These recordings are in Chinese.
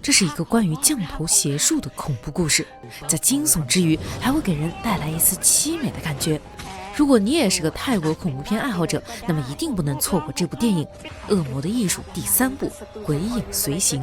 这是一个关于降头邪术的恐怖故事，在惊悚之余，还会给人带来一丝凄美的感觉。如果你也是个泰国恐怖片爱好者，那么一定不能错过这部电影《恶魔的艺术》第3部《鬼影随形》。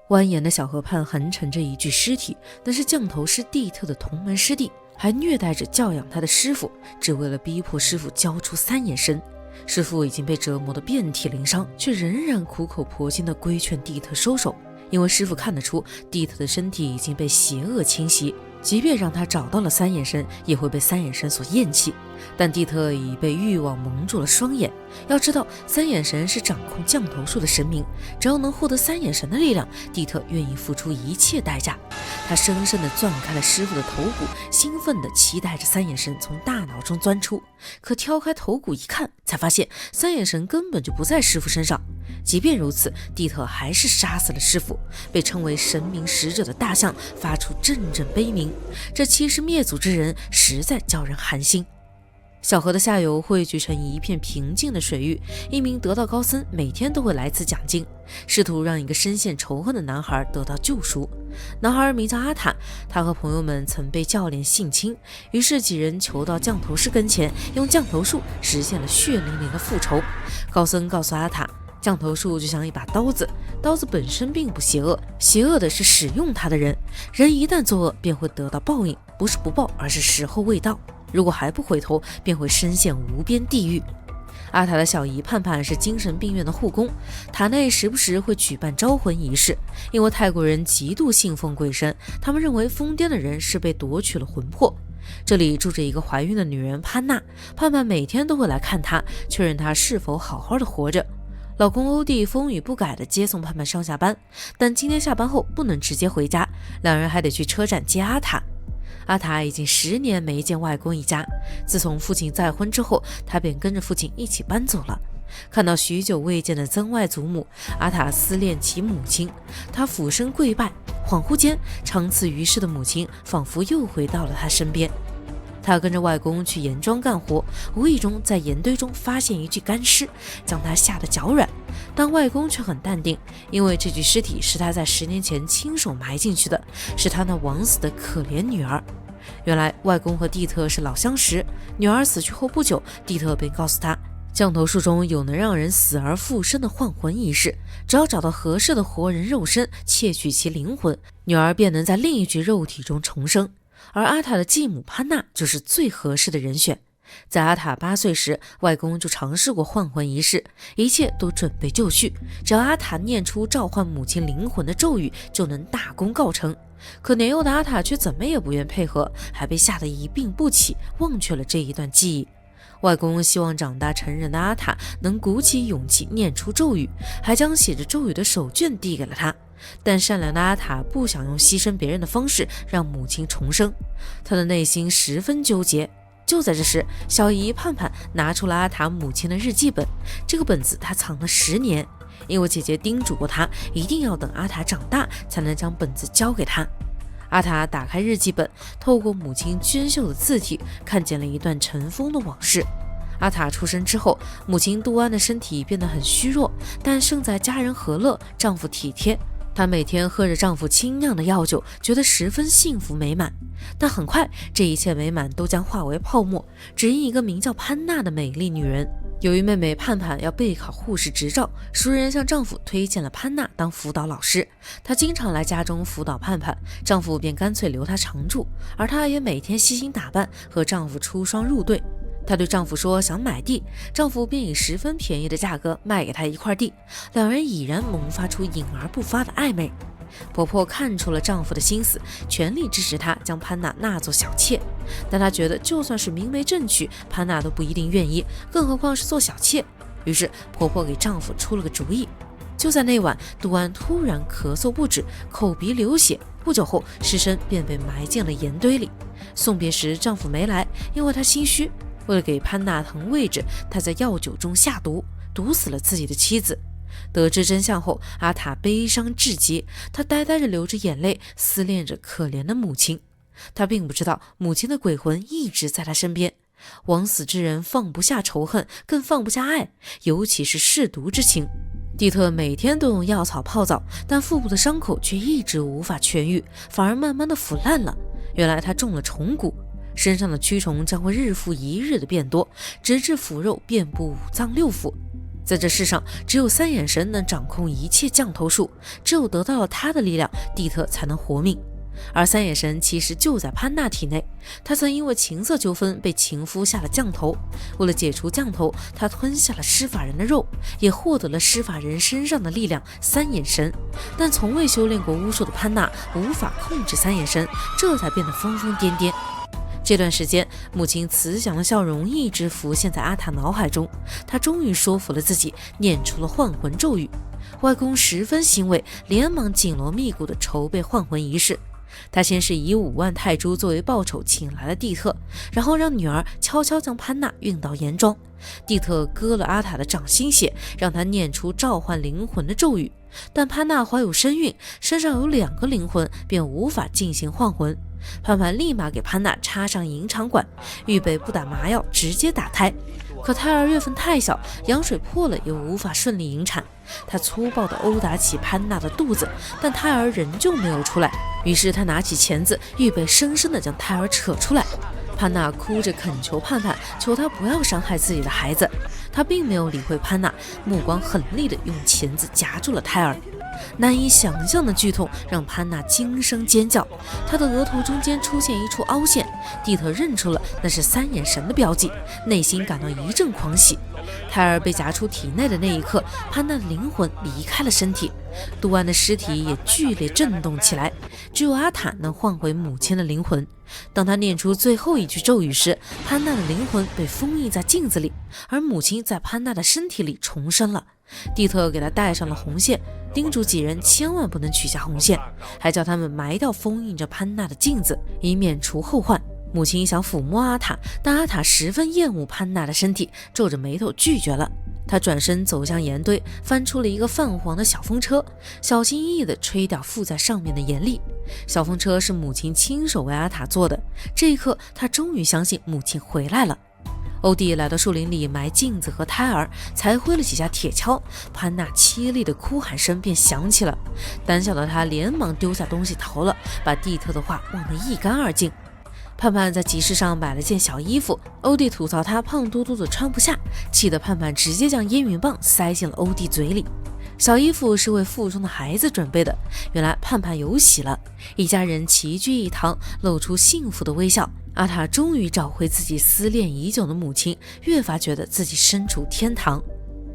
蜿蜒的小河畔横陈着一具尸体，那是降头师蒂特的同门师弟，还虐待着教养他的师傅，只为了逼迫师傅交出3眼神。师傅已经被折磨得遍体鳞伤，却仍然苦口婆心地规劝蒂特收手，因为师傅看得出蒂特的身体已经被邪恶侵袭，即便让他找到了3眼神，也会被3眼神所厌弃。但蒂特已被欲望蒙住了双眼，要知道3眼神是掌控降头术的神明，只要能获得3眼神的力量，蒂特愿意付出一切代价。他深深地钻开了师傅的头骨，兴奋地期待着3眼神从大脑中钻出，可挑开头骨一看，才发现3眼神根本就不在师傅身上。即便如此，蒂特还是杀死了师傅。被称为神明使者的大象发出阵阵悲鸣，这欺师灭祖之人实在叫人寒心。小河的下游汇聚成一片平静的水域，一名得道高僧每天都会来此讲经，试图让一个深陷仇恨的男孩得到救赎。男孩名叫阿塔，他和朋友们曾被教练性侵，于是几人求到降头师跟前，用降头术实现了血淋淋的复仇。高僧告诉阿塔，降头术就像一把刀子，刀子本身并不邪恶，邪恶的是使用它的人。人一旦作恶，便会得到报应，不是不报，而是时候未到。如果还不回头，便会深陷无边地狱。阿塔的小姨盼盼是精神病院的护工，塔内时不时会举办招魂仪式，因为泰国人极度信奉鬼神，他们认为疯癫的人是被夺取了魂魄。这里住着一个怀孕的女人潘娜，盼盼每天都会来看她，确认她是否好好的活着。老公欧弟风雨不改地接送盼盼上下班，但今天下班后不能直接回家，两人还得去车站接阿塔。阿塔已经10年没见外公一家，自从父亲再婚之后，他便跟着父亲一起搬走了。看到许久未见的曾外祖母，阿塔思念其母亲，他俯身跪拜，恍惚间，长此于世的母亲仿佛又回到了他身边。他跟着外公去盐庄干活，无意中在盐堆中发现一具干尸，将他吓得脚软。但外公却很淡定，因为这具尸体是他在10年前亲手埋进去的，是他那枉死的可怜女儿。原来外公和蒂特是老相识，女儿死去后不久，蒂特便告诉他，降头术中有能让人死而复生的换魂仪式，只要找到合适的活人肉身，窃取其灵魂，女儿便能在另一具肉体中重生。而阿塔的继母潘娜就是最合适的人选。在阿塔8岁时，外公就尝试过换魂仪式，一切都准备就绪，只要阿塔念出召唤母亲灵魂的咒语，就能大功告成。可年幼的阿塔却怎么也不愿配合，还被吓得一病不起，忘却了这一段记忆。外公希望长大成人的阿塔能鼓起勇气念出咒语，还将写着咒语的手绢递给了他。但善良的阿塔不想用牺牲别人的方式让母亲重生，他的内心十分纠结。就在这时，小姨盼盼拿出了阿塔母亲的日记本，这个本子她藏了10年，因为姐姐叮嘱过她，一定要等阿塔长大才能将本子交给她。阿塔打开日记本，透过母亲娟秀的字体，看见了一段尘封的往事。阿塔出生之后，母亲杜安的身体变得很虚弱，但胜在家人和乐，丈夫体贴。她每天喝着丈夫清酿的药酒，觉得十分幸福美满。但很快，这一切美满都将化为泡沫，只因一个名叫潘娜的美丽女人。由于妹妹盼盼要备考护士执照，熟人向丈夫推荐了潘娜当辅导老师。她经常来家中辅导盼盼，丈夫便干脆留她常住，而她也每天悉心打扮，和丈夫出双入对。她对丈夫说想买地，丈夫便以10分便宜的价格卖给她一块地，两人已然萌发出隐而不发的暧昧。婆婆看出了丈夫的心思，全力支持她将潘娜纳作小妾，但她觉得就算是明媒正娶，潘娜都不一定愿意，更何况是做小妾。于是婆婆给丈夫出了个主意。就在那晚，杜安突然咳嗽不止，口鼻流血，不久后尸身便被埋进了盐堆里。送别时丈夫没来，因为他心虚，为了给潘娜腾位置，他在药酒中下毒，毒死了自己的妻子。得知真相后，阿塔悲伤至极，他呆呆着流着眼泪，思念着可怜的母亲。他并不知道母亲的鬼魂一直在他身边。枉死之人放不下仇恨，更放不下爱，尤其是舐犊之情。蒂特每天都用药草泡澡，但腹部的伤口却一直无法痊愈，反而慢慢的腐烂了。原来他中了虫蛊，身上的蛆虫将会日复一日的变多，直至腐肉遍布五脏六腑。在这世上，只有三眼神能掌控一切降头术，只有得到了他的力量，蒂特才能活命。而三眼神其实就在潘娜体内，她曾因为情色纠纷被情夫下了降头，为了解除降头，她吞下了施法人的肉，也获得了施法人身上的力量三眼神。但从未修炼过巫术的潘娜无法控制三眼神，这才变得疯疯癫癫。这段时间，母亲慈祥的笑容一直浮现在阿塔脑海中，她终于说服了自己，念出了换魂咒语。外公十分欣慰，连忙紧锣密鼓地筹备换魂仪式。他先是以5万泰铢作为报酬请来了蒂特，然后让女儿悄悄将潘娜运到岩庄。蒂特割了阿塔的掌心血，让他念出召唤灵魂的咒语，但潘娜怀有身孕，身上有2个灵魂，便无法进行换魂。潘潘立马给潘娜插上引产管，预备不打麻药直接打胎。可胎儿月份太小，羊水破了也无法顺利引产。他粗暴地殴打起潘娜的肚子，但胎儿仍旧没有出来。于是他拿起钳子，预备生生地将胎儿扯出来。潘娜哭着恳求盼盼，求他不要伤害自己的孩子。他并没有理会潘娜，目光狠厉地用钳子夹住了胎儿。难以想象的剧痛让潘娜惊声尖叫，她的额头中间出现一处凹陷，蒂特认出了那是三眼神的标记，内心感到一阵狂喜。胎儿被夹出体内的那一刻，潘娜的灵魂离开了身体，杜安的尸体也剧烈震动起来，只有阿塔能换回母亲的灵魂。当他念出最后一句咒语时，潘娜的灵魂被封印在镜子里，而母亲在潘娜的身体里重生了。蒂特给他戴上了红线，叮嘱几人千万不能取下红线，还叫他们埋掉封印着潘娜的镜子，以免除后患。母亲想抚摸阿塔，但阿塔十分厌恶潘娜的身体，皱着眉头拒绝了。他转身走向盐堆，翻出了一个泛黄的小风车，小心翼翼地吹掉附在上面的盐粒。小风车是母亲亲手为阿塔做的，这一刻他终于相信母亲回来了。欧弟来到树林里埋镜子和胎儿，才挥了几下铁锹，潘娜凄厉的哭喊声便响起了。胆小的他连忙丢下东西逃了，把蒂特的话忘得一干二净。盼盼在集市上买了件小衣服，欧弟吐槽他胖嘟嘟的穿不下，气得盼盼直接将烟云棒塞进了欧弟嘴里。小衣服是为腹中的孩子准备的，原来盼盼有喜了，一家人齐聚一堂，露出幸福的微笑。阿塔终于找回自己思恋已久的母亲，越发觉得自己身处天堂。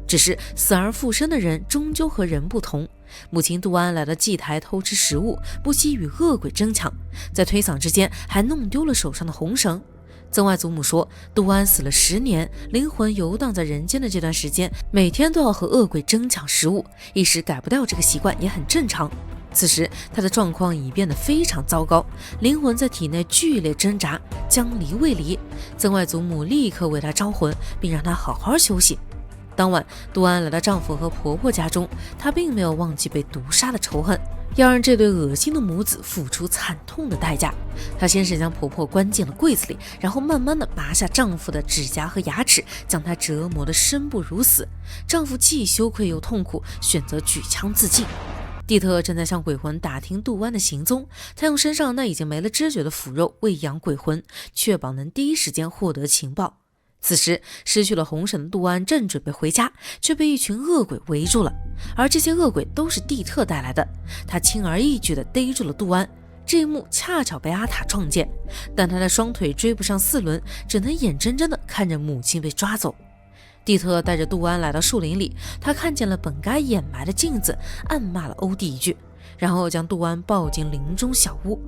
只是死而复生的人终究和人不同，母亲杜安来到祭台偷吃食物，不惜与恶鬼争抢，在推搡之间还弄丢了手上的红绳。曾外祖母说，杜安死了10年，灵魂游荡在人间的这段时间，每天都要和恶鬼争抢食物，一时改不掉这个习惯也很正常。此时他的状况已变得非常糟糕，灵魂在体内剧烈挣扎，将离未离。曾外祖母立刻为他招魂，并让他好好休息。当晚，杜安来到丈夫和婆婆家中，她并没有忘记被毒杀的仇恨，要让这对恶心的母子付出惨痛的代价。她先是将婆婆关进了柜子里，然后慢慢的拔下丈夫的指甲和牙齿，将他折磨得生不如死。丈夫既羞愧又痛苦，选择举枪自尽。蒂特正在向鬼魂打听杜安的行踪，他用身上那已经没了知觉的腐肉喂养鬼魂，确保能第一时间获得情报。此时失去了红绳的杜安正准备回家，却被一群恶鬼围住了，而这些恶鬼都是蒂特带来的。他轻而易举地逮住了杜安，这一幕恰巧被阿塔撞见，但他的双腿追不上4轮，只能眼睁睁地看着母亲被抓走。蒂特带着杜安来到树林里，他看见了本该掩埋的镜子，暗骂了欧弟一句，然后将杜安抱进林中小屋。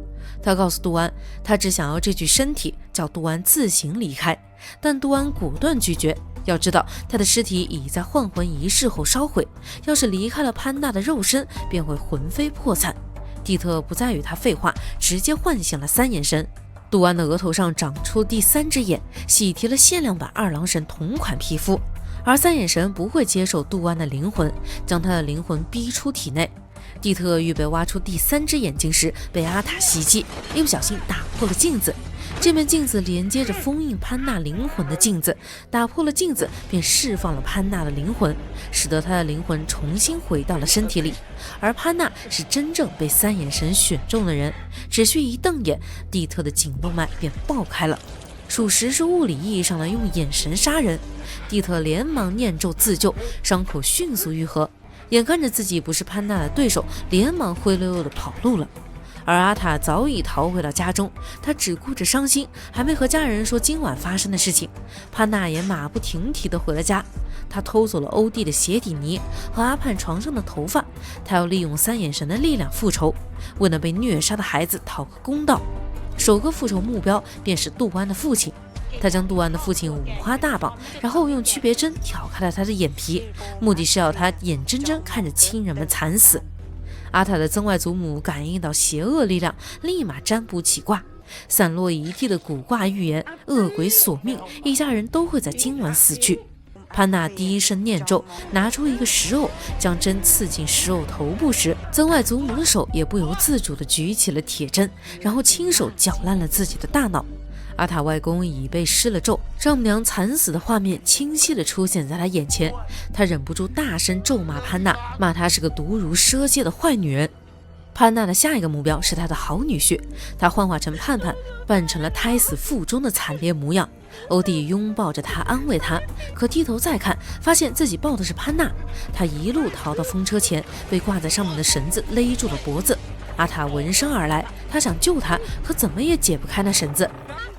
他告诉杜安，他只想要这具身体，叫杜安自行离开，但杜安果断拒绝。要知道，他的尸体已在换魂仪式后烧毁，要是离开了潘娜的肉身，便会魂飞魄散。蒂特不再与他废话，直接唤醒了三眼神。杜安的额头上长出第3只眼，喜提了限量版二郎神同款皮肤，而三眼神不会接受杜安的灵魂，将他的灵魂逼出体内。蒂特预备挖出第3只眼睛时，被阿塔袭击，一不小心打破了镜子。这面镜子连接着封印潘娜灵魂的镜子，打破了镜子便释放了潘娜的灵魂，使得她的灵魂重新回到了身体里。而潘娜是真正被三眼神选中的人，只需一瞪眼，蒂特的颈动脉便爆开了，属实是物理意义上的用眼神杀人。蒂特连忙念咒自救，伤口迅速愈合，眼看着自己不是潘娜的对手，连忙灰溜溜的跑路了。而阿塔早已逃回了家中，他只顾着伤心，还没和家人说今晚发生的事情。潘娜也马不停蹄地回了家，他偷走了欧弟的鞋底泥和阿盼床上的头发，他要利用三眼神的力量复仇，为了被虐杀的孩子讨个公道。首个复仇目标便是杜安的父亲，他将杜安的父亲五花大绑，然后用区别针挑开了他的眼皮，目的是要他眼睁睁看着亲人们惨死。阿塔的曾外祖母感应到邪恶力量，立马占卜起卦，散落一地的卜卦预言恶鬼索命，一家人都会在今晚死去。潘娜第一声念咒，拿出一个石偶，将针刺进石偶头部时，曾外祖母的手也不由自主地举起了铁针，然后亲手搅烂了自己的大脑。阿塔外公已被施了咒，丈母娘惨死的画面清晰地出现在他眼前，他忍不住大声咒骂潘娜，骂她是个毒如砗秸的坏女人。潘娜的下一个目标是她的好女婿，她幻化成盼盼，扮成了胎死腹中的惨烈模样。欧弟拥抱着她安慰她，可低头再看，发现自己抱的是潘娜。他一路逃到风车前，被挂在上面的绳子勒住了脖子。阿塔闻声而来，他想救她，可怎么也解不开那绳子。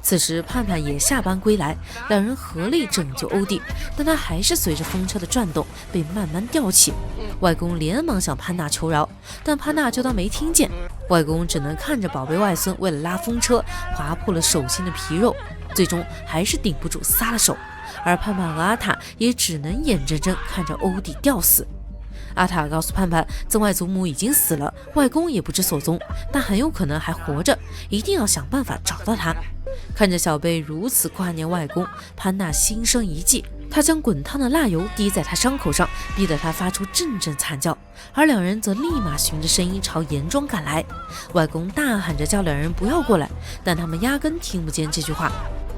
此时盼盼也下班归来，两人合力拯救欧弟，但他还是随着风车的转动被慢慢吊起。外公连忙向潘娜求饶，但潘娜就当没听见。外公只能看着宝贝外孙为了拉风车划破了手心的皮肉，最终还是顶不住撒了手。而盼盼和阿塔也只能眼睁睁看着欧弟吊死。阿塔告诉盼盼，曾外祖母已经死了，外公也不知所踪，但很有可能还活着，一定要想办法找到他。看着小贝如此挂念外公，潘娜心生一计，她将滚烫的蜡油滴在他伤口上，逼得他发出阵阵惨叫，而两人则立马循着声音朝严庄赶来。外公大喊着叫两人不要过来，但他们压根听不见这句话。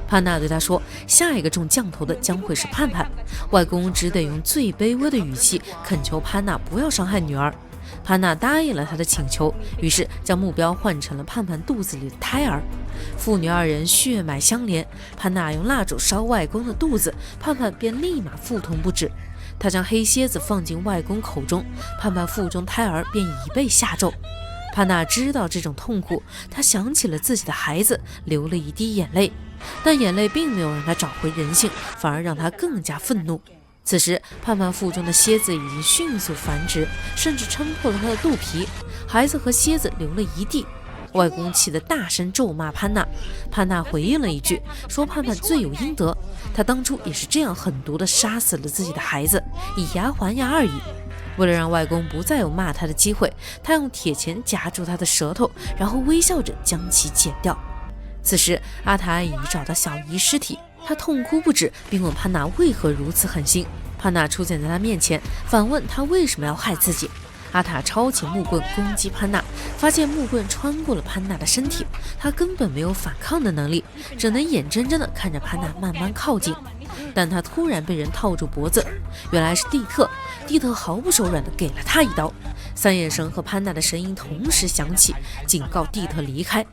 潘娜对他说，下一个中降头的将会是盼盼。外公只得用最卑微的语气恳求潘娜不要伤害女儿。潘娜答应了他的请求，于是将目标换成了盼盼肚子里的胎儿。父女二人血脉相连，潘娜用蜡烛烧外公的肚子，盼盼便立马腹痛不止。她将黑蝎子放进外公口中，盼盼腹中胎儿便已被下咒。潘娜知道这种痛苦，她想起了自己的孩子，流了一滴眼泪，但眼泪并没有让她找回人性，反而让她更加愤怒。此时盼盼腹中的蝎子已经迅速繁殖，甚至撑破了她的肚皮，孩子和蝎子流了一地。外公气得大声咒骂潘娜，潘娜回应了一句，说盼盼罪有应得，她当初也是这样狠毒地杀死了自己的孩子，以牙还牙而已。为了让外公不再有骂他的机会，他用铁钳夹住他的舌头，然后微笑着将其剪掉。此时阿塔已找到小姨尸体，他痛哭不止，并问潘娜为何如此狠心。潘娜出现在他面前，反问他为什么要害自己。阿塔抄起木棍攻击潘娜，发现木棍穿过了潘娜的身体，他根本没有反抗的能力，只能眼睁睁地看着潘娜慢慢靠近。但他突然被人套住脖子，原来是蒂特。蒂特毫不手软地给了他一刀。三眼神和潘娜的声音同时响起，警告蒂特离开。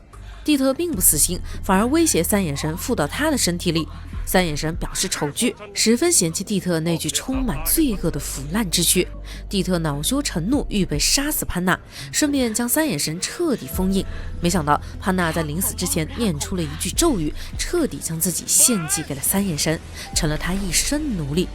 蒂特并不死心，反而威胁三眼神附到他的身体里。三眼神表示丑惧，十分嫌弃蒂特那具充满罪恶的腐烂之躯。蒂特恼羞成怒，预备杀死潘娜，顺便将三眼神彻底封印。没想到潘娜在临死之前念出了一句咒语，彻底将自己献祭给了三眼神，成了他一生奴隶。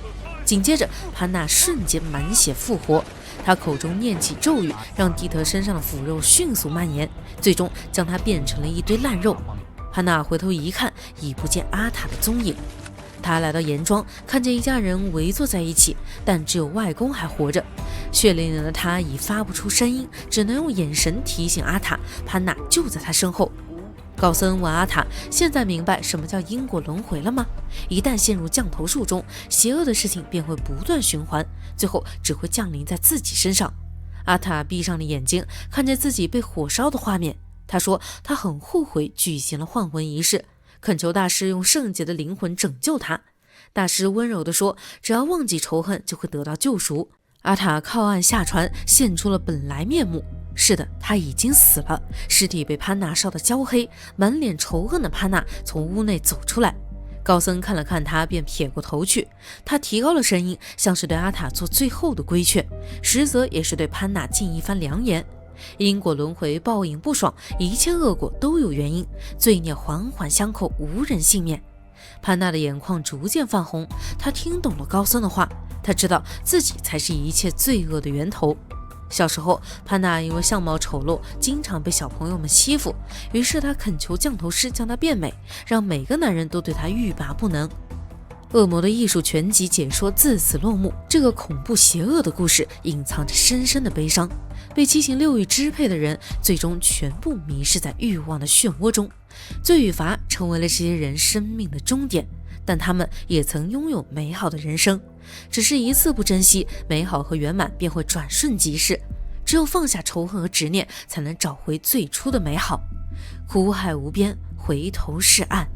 紧接着潘娜瞬间满血复活，她口中念起咒语，让蒂特身上的腐肉迅速蔓延，最终将他变成了一堆烂肉。潘娜回头一看，已不见阿塔的踪影。她来到严庄，看见一家人围坐在一起，但只有外公还活着。血淋淋的他已发不出声音，只能用眼神提醒阿塔，潘娜就在他身后。高僧问阿塔，现在明白什么叫因果轮回了吗？一旦陷入降头术中，邪恶的事情便会不断循环，最后只会降临在自己身上。阿塔闭上了眼睛，看见自己被火烧的画面，他说他很后悔举行了换魂仪式，恳求大师用圣洁的灵魂拯救他。大师温柔地说，只要忘记仇恨就会得到救赎。阿塔靠岸下船，现出了本来面目。是的，他已经死了，尸体被潘娜烧得焦黑，满脸仇恨的潘娜从屋内走出来。高僧看了看他，便撇过头去。他提高了声音，像是对阿塔做最后的规劝，实则也是对潘娜尽一番良言。因果轮回，报应不爽，一切恶果都有原因，罪孽环环相扣，无人幸免。潘娜的眼眶逐渐泛红，她听懂了高僧的话，她知道自己才是一切罪恶的源头。小时候，潘娜因为相貌丑陋，经常被小朋友们欺负，于是她恳求降头师将她变美，让每个男人都对她欲罢不能。恶魔的艺术全集解说自此落幕。这个恐怖邪恶的故事隐藏着深深的悲伤，被七情六欲支配的人最终全部迷失在欲望的漩涡中，罪与罚成为了这些人生命的终点，但他们也曾拥有美好的人生，只是一次不珍惜，美好和圆满便会转瞬即逝。只有放下仇恨和执念，才能找回最初的美好。苦海无边，回头是岸。